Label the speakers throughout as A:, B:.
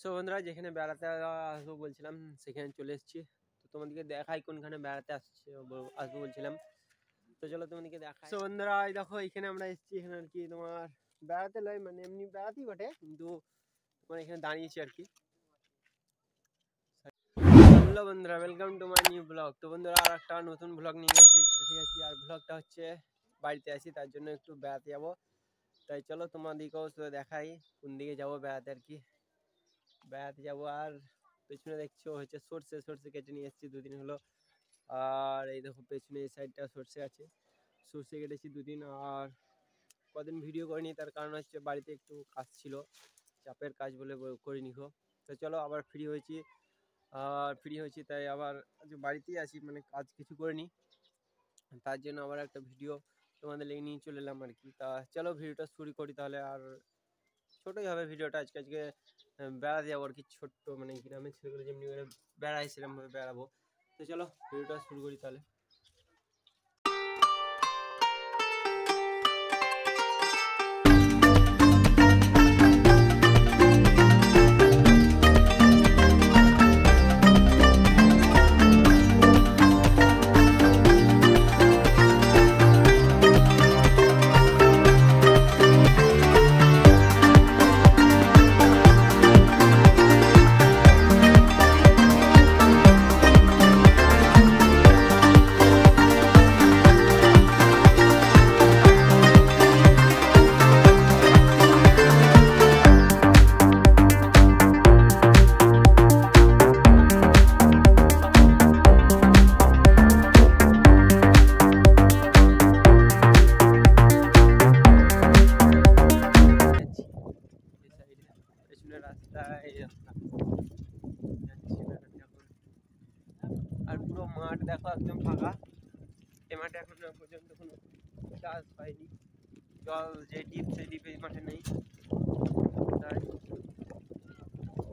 A: So বন্ধুরা যেখানে বেড়াতে আসবো বলছিলাম সেখানে চলে এসেছি। তো তোমাদেরকে দেখাই কোনখানে বেড়াতে আসবো বলছিলাম। তো চলো তোমাদেরকে দেখাই। সো বন্ধুরা দেখো এখানে আমরা এসেছি, এখানে আর কি তোমার বেড়াতে লয় মানে এমনি বেড়াতেই বটে, কিন্তু তোমার এখানে দাঁড়িয়েছি আর কি। হ্যালো বন্ধুরা, welcome to my new blog. তো বন্ধুরা আর একটা নতুন ব্লগ নিয়ে এসে গেছি, আর ব্লগটা হচ্ছে বাড়িতে আসি, তার জন্য একটু বেড়াতে যাবো। তাই চলো তোমাদেরকেও দেখাই কোন দিকে যাবো বেড়াতে আর কি। বেড়াতে যাবো আর পেছনে দেখছো হচ্ছে সর্ষে কেটে নিয়ে এসেছি দুদিন হলো। আর এই দেখো পেছনে এই সাইডটা সর্ষে আছে, সর্ষে কেটেছি দুদিন। আর কদিন ভিডিও করিনি, তার কারণ হচ্ছে বাড়িতে একটু কাজ ছিল, চাপের কাজ বলে করিনি গো। তো চলো আবার ফ্রি হয়েছি তাই আবার বাড়িতেই আছি, মানে কাজ কিছু করিনি, তার জন্য আবার একটা ভিডিও তোমাদের লেগে নিয়ে চলে এলাম আর কি। তা চলো ভিডিওটা শুরু করি তাহলে। আর ছোটোই হবে ভিডিওটা, আজকে বেড়াতে যাবো আর কি। ছোট্ট মানে গ্রামের ছেলেগুলো যেমনি করে বেড়াই সেরকমভাবে বেড়াবো। তো চলো ভিডিওটা শুরু করি তাহলে। আর পুরো মাঠ দেখো একদম ফাঁকা, এ মাঠে এখন পর্যন্ত কোনো চাষ হয়নি, জল যে ডিপ সেই ডিপ এই মাঠে নেই। তাই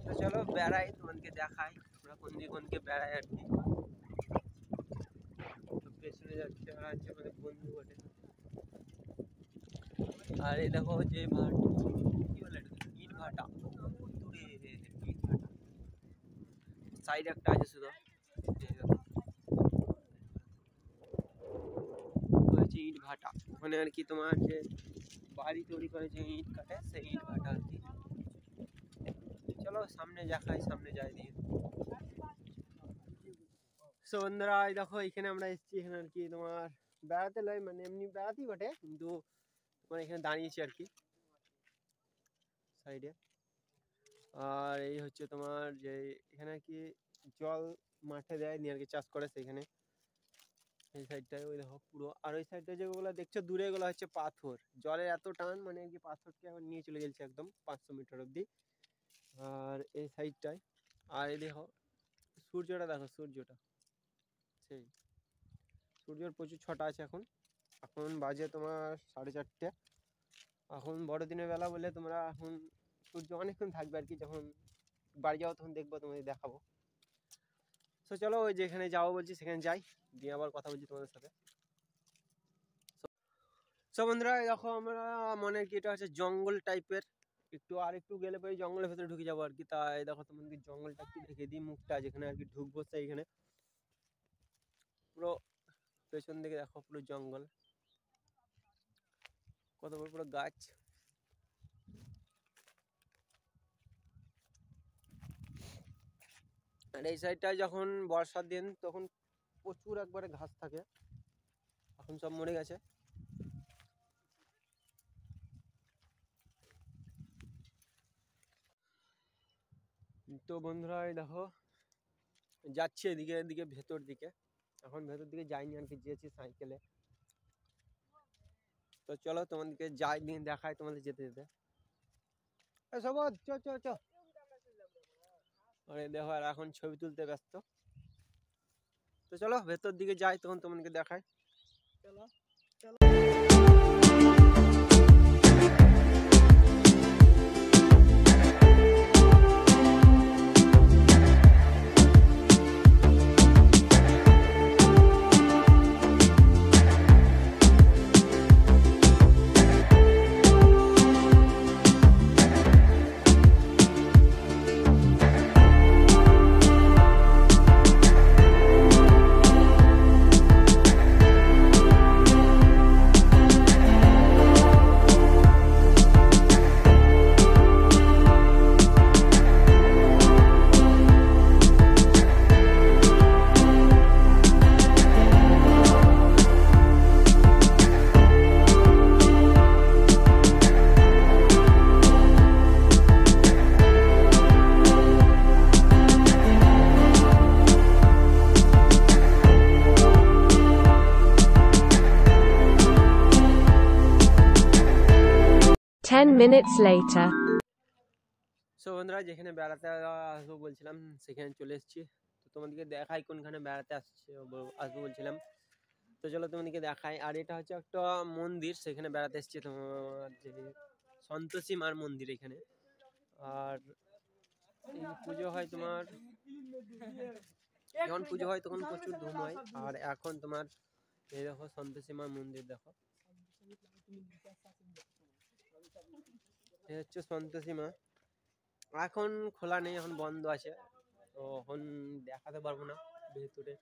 A: তো চলো বেড়াই, তোমাদেরকে দেখাই আমরা কোন দিকে বেড়াই আর কি। পেছনে যাচ্ছে আর হচ্ছে আমাদের বন্ধু বটে। আর এই দেখো যে ভাট, কি বলে ইট ভাটা, দূরে ইট ভাটা সাইড একটা আছে শুধু, হয়েছে ইট ভাটা। ওখানে আর কি তোমার যে বাড়ি তৈরি করে যে ইট কাটে সেই ইট ভাটা আর কি। চলো সামনে দেখাই, সামনে যাই দিয়ে। সো বন্ধুরা দেখো এখানে আমরা এসেছি, এখানে আর কি তোমার বেড়াতে লয় মানে এমনি বেড়াতেই বটে, কিন্তু তোমার এখানে দাঁড়িয়েছি আর কি সাইডে। আর এই হচ্ছে তোমার যে এখানে আর কি জল মাঠে দেয় নিয়ে আর কি চাষ করে সেইখানে, এই সাইডটায় ওই দেখো পুরো। আর ওই সাইডটা যেগুলো দেখছো দূরে এগুলো হচ্ছে পাথর, জলের এত টান মানে আর কি পাথরকে এখন নিয়ে চলে গেছে একদম 500 মিটার অব্দি। আর এই সাইডটায় আর এই দেখো সূর্যটা দেখো, সূর্যটা সেই সূর্যর প্রচুর ছটা আছে এখন। এখন বাজে তোমার 4:30। এখন বড়দিনের বেলা বলে তোমরা এখন সূর্য অনেকক্ষণ থাকবে আর কি, যখন বাড়ি যাবো তখন দেখবো, তোমাদের দেখাবো। তো চলো ওই যেখানে যাবো বলছি সেখানে যাই, দিয়ে আবার কথা বলছি তোমাদের সাথে। সব বন্ধুরা দেখো আমরা মনে কি এটা হচ্ছে জঙ্গল টাইপের, একটু গেলে পরে জঙ্গলের ভেতরে ঢুকে যাবো আর কি। তাই দেখো তোমাদের জঙ্গলটা একটু দেখে দিই, মুখটা যেখানে আর কি ঢুকবো সেইখানে পুরো পেছন দিকে দেখো পুরো জঙ্গল, কত বড় পুরো গাছ। আর এই সাইডটায় যখন বর্ষার দিন তখন প্রচুর একবারে ঘাস থাকে, এখন সব মরে গেছে। তো বন্ধুরা দেখো যাচ্ছি এদিকে ভেতর দিকে, এখন ভেতর দিকে যাইনি আর কি, গিয়েছি সাইকেলে। তো চলো তোমাদেরকে যাই দিন দেখাই তোমাদের যেতে যেতে। সবজ চ চ চ, আরে দেখো আর এখন ছবি তুলতে ব্যস্ত। তো চলো ভেতর দিকে যাই তখন তোমাদেরকে দেখাই। চলো চলো।
B: 10 minutes later.
A: সো বন্ধুরা, যেখানে বেড়াতে আসবো বলছিলাম সেখানে চলে এসেছি। তো তোমাদেরকে দেখাই কোনখানে বেড়াতে আসবো বলছিলাম। তো চলো তোমাদেরকে দেখাই। আর এটা হচ্ছে একটা মন্দির, সেখানে বেড়াতে এসেছি, তোমার যে সন্তোষী মার মন্দির এখানে। আর পুজো হয় তোমার, যখন পুজো হয় তখন প্রচুর ধুম হয়। আর এখন তোমার এই দেখো সন্তোষী মার মন্দির দেখো, এই হচ্ছে সন্তোষী মা। এখন খোলা নেই, এখন বন্ধ আছে, তো এখন দেখাতে পারবো না ভেতরে,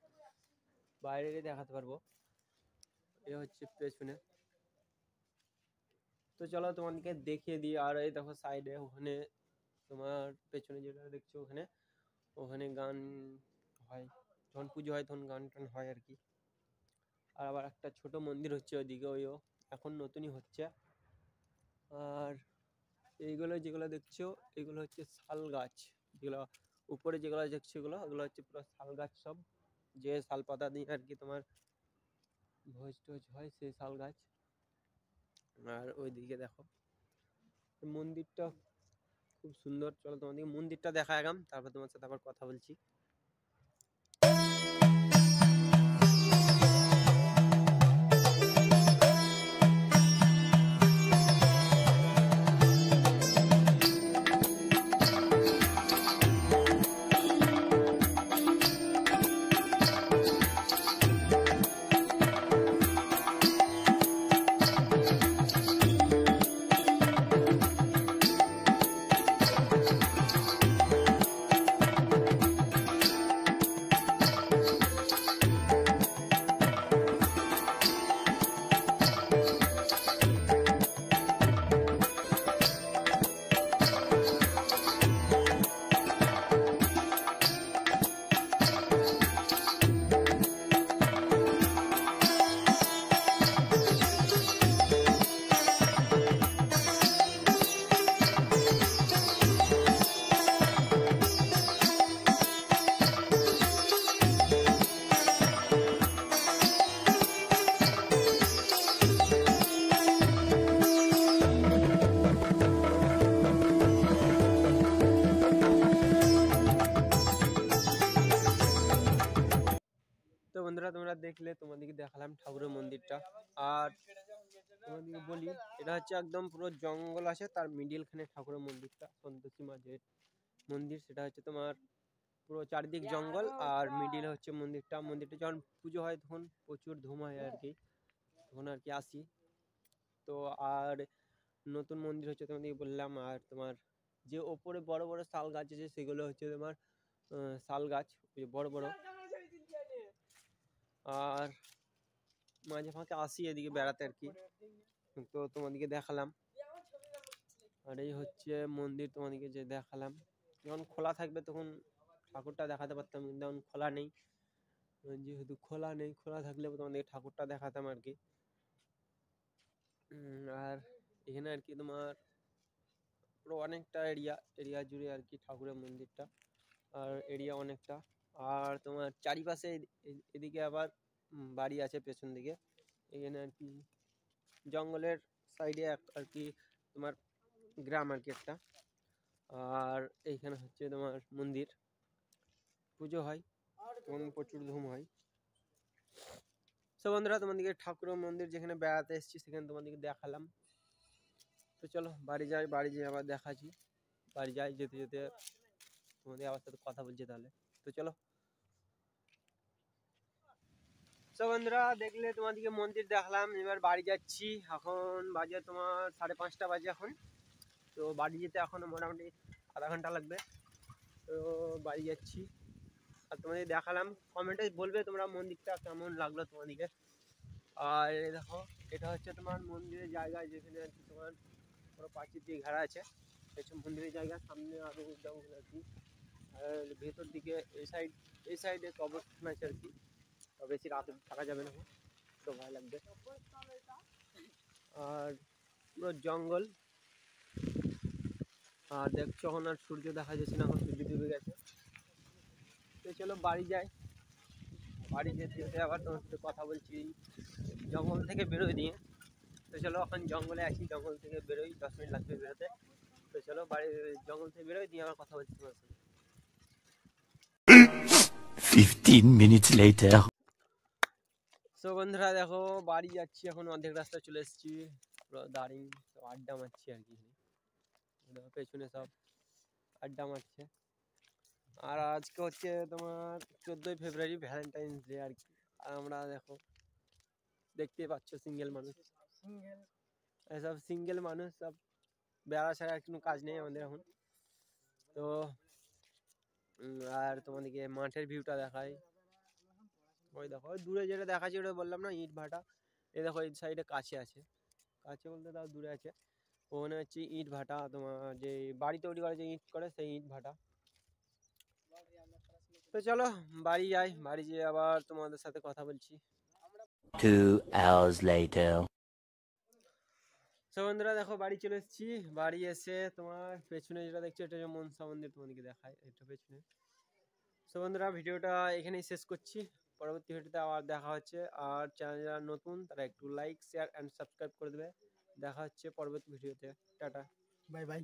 A: বাইরে দেখাতে পারবো। এ হচ্ছে পেছনে। তো চলো তোমাদেরকে দেখিয়ে দিই। আর এই দেখো সাইডে ওখানে তোমার পেছনে যেটা দেখছো ওখানে, ওখানে গান হয়, যখন পুজো হয় তখন গান টান হয় আর কি। আর আবার একটা ছোট মন্দির হচ্ছে ওইদিকে, ওইও এখন নতুনই হচ্ছে। আর এইগুলো যেগুলো দেখছো এগুলো হচ্ছে শাল গাছ, যেগুলো উপরে যেগুলো দেখছো ওগুলো হচ্ছে পুরো শাল গাছ সব, যে শাল পাতা দিয়ে আর কি তোমার ভোজ টোজ হয়, সেই শাল গাছ। আর ওইদিকে দেখো মন্দিরটা খুব সুন্দর। চলো তোমাদেরকে মন্দিরটা দেখা আগাম, তারপর তোমার সাথে আবার কথা বলছি। তো বন্ধুরা, তোমরা দেখলে, তোমাদেরকে দেখালাম ঠাকুরের মন্দিরটা। আর তোমাদেরকে বলি, এটা হচ্ছে একদম পুরো জঙ্গল আছে, তার মিডিল খানে ঠাকুরের মন্দিরটা, সন্তোষী মা যে মন্দির, সেটা হচ্ছে তোমার পুরো চারিদিক জঙ্গল, আর মিডিল হচ্ছে মন্দিরটা। মন্দিরটা যখন পুজো হয় তখন প্রচুর ধুম হয় আর কি, তখন আর কি আসি। তো আর নতুন মন্দির হচ্ছে তোমাদেরকে বললাম। আর তোমার যে ওপরে বড় বড় শাল গাছ আছে সেগুলো হচ্ছে তোমার শাল গাছ, বড় বড়। আর মাঝে ফাঁকে আসি এদিকে বেড়াতে আর কি, তো তোমাদেরকে দেখালাম। আর এই হচ্ছে মন্দির, তোমাদেরকে যে দেখালাম। যখন খোলা থাকবে তখন ঠাকুরটা দেখাতে পারতাম, কিন্তু এখন খোলা নেই। যেহেতু খোলা নেই, খোলা থাকলে তোমাদের ঠাকুরটা দেখাতাম আর কি। আর এখানে আর কি তোমার পুরো অনেকটা এরিয়া জুড়ে আর কি ঠাকুরের মন্দিরটা, আর এরিয়া অনেকটা। আর তোমার চারিপাশে এদিকে আবার বাড়ি আছে পেছন দিকে, এখানে আর কি জঙ্গলের সাইডে আর কি তোমার গ্রাম আর কি একটা। আর এইখানে হচ্ছে তোমার মন্দির, পুজো হয় তখন প্রচুর ধুম হয়। তো বন্ধুরা, তোমাদেরকে ঠাকুরের মন্দির যেখানে বেড়াতে এসেছি সেখানে তোমাদেরকে দেখালাম। তো চলো বাড়ি যাই, বাড়ি যেয়ে আবার দেখাচ্ছি। বাড়ি যাই, যেতে যেতে তোমাদের আবার সাথে কথা বলছি তাহলে। তো চলো। তো বন্ধুরা, দেখলে তোমাদেরকে মন্দির দেখালাম, এবার বাড়ি যাচ্ছি। এখন বাজে তোমার 5:30 বাজে এখন। তো বাড়ি যেতে এখনো মোটামুটি আধা ঘন্টা লাগবে। তো বাড়ি যাচ্ছি। আর তোমাদের দেখালাম, কমেন্টে বলবে তোমরা মন্দিরটা কেমন লাগলো তোমাদেরকে। আর দেখো, এটা হচ্ছে তোমার মন্দিরের জায়গা, যেখানে আর কি তোমার পুরো প্রাচীর দিয়ে ঘেরা আছে। হচ্ছে মন্দিরের জায়গা, সামনে আরো জঙ্গল আর কি। আর ভেতর দিকে এই সাইডে কবরস্থান আছে আর কি। বেশি রাতে থাকা যাবে না, তো ভয় লাগবে। আর পুরো জঙ্গল। আর দেখছো এখন আর সূর্য দেখা যাচ্ছে না, এখন সূর্য ডুবে গেছে। তো চলো বাড়ি যাই, বাড়ি যেতে যেতে আবার তোমার সাথে কথা বলছি জঙ্গল থেকে বেরোয় নিয়ে। তো চলো এখন জঙ্গলে আসি, জঙ্গল থেকে বেরোই, 10 মিনিট লাগবে বেরোতে। তো চলো বাড়ি জঙ্গল থেকে বেরোই, দিয়ে আমার কথা বলছি তোমার সাথে।
B: 15 minutes later.
A: তো বন্ধুরা দেখো বাড়ি যাচ্ছি, এখন অর্ধেক রাস্তা চলে এসেছি, পুরো দাঁড়িয়ে সব আড্ডা মারছি আর কি। পেছনে সব আড্ডা মারছে। আর আজকে হচ্ছে তোমার 14ই ফেব্রুয়ারি, ভ্যালেন্টাইন্স ডে আর কি। আর আমরা দেখো দেখতেই পাচ্ছ সিঙ্গেল মানুষ, এসব সিঙ্গেল মানুষ সব, বেড়া ছাড়া আর কোনো কাজ নেই আমাদের এখন। তো আর তোমাদেরকে মাঠের ভিউটা দেখাই। ওই দেখো ওই দূরে যেটা দেখাচ্ছে ওটা বললাম না ইট ভাটা, এই দেখো এই সাইডে কাছে আছে, কাছে বলতে তাও দূরে আছে। ওখানে হচ্ছে ইট ভাটা, তোমার যে বাড়ি তৈরি করে যে ইট করে সেই ইট ভাটা। তো চলো বাড়ি যাই, বাড়ি যেয়ে আবার তোমাদের সাথে কথা বলছি।
B: 2 hours later.
A: তো বন্ধুরা দেখো বাড়ি চলে এসেছি, বাড়ি এসে তোমার পেছনে যেটা দেখছো এটা হচ্ছে মনসা মন্দির, তোমাদেরকে দেখায় এটা পেছনে। তো বন্ধুরা ভিডিওটা এখানেই শেষ করছি, পরবর্তী ভিডিওতে আবার দেখা হচ্ছে। আর চ্যানেল যারা নতুন তারা একটু লাইক শেয়ার অ্যান্ড সাবস্ক্রাইব করে দেবে। দেখা হচ্ছে পরবর্তী ভিডিওতে, টাটা, বাই বাই।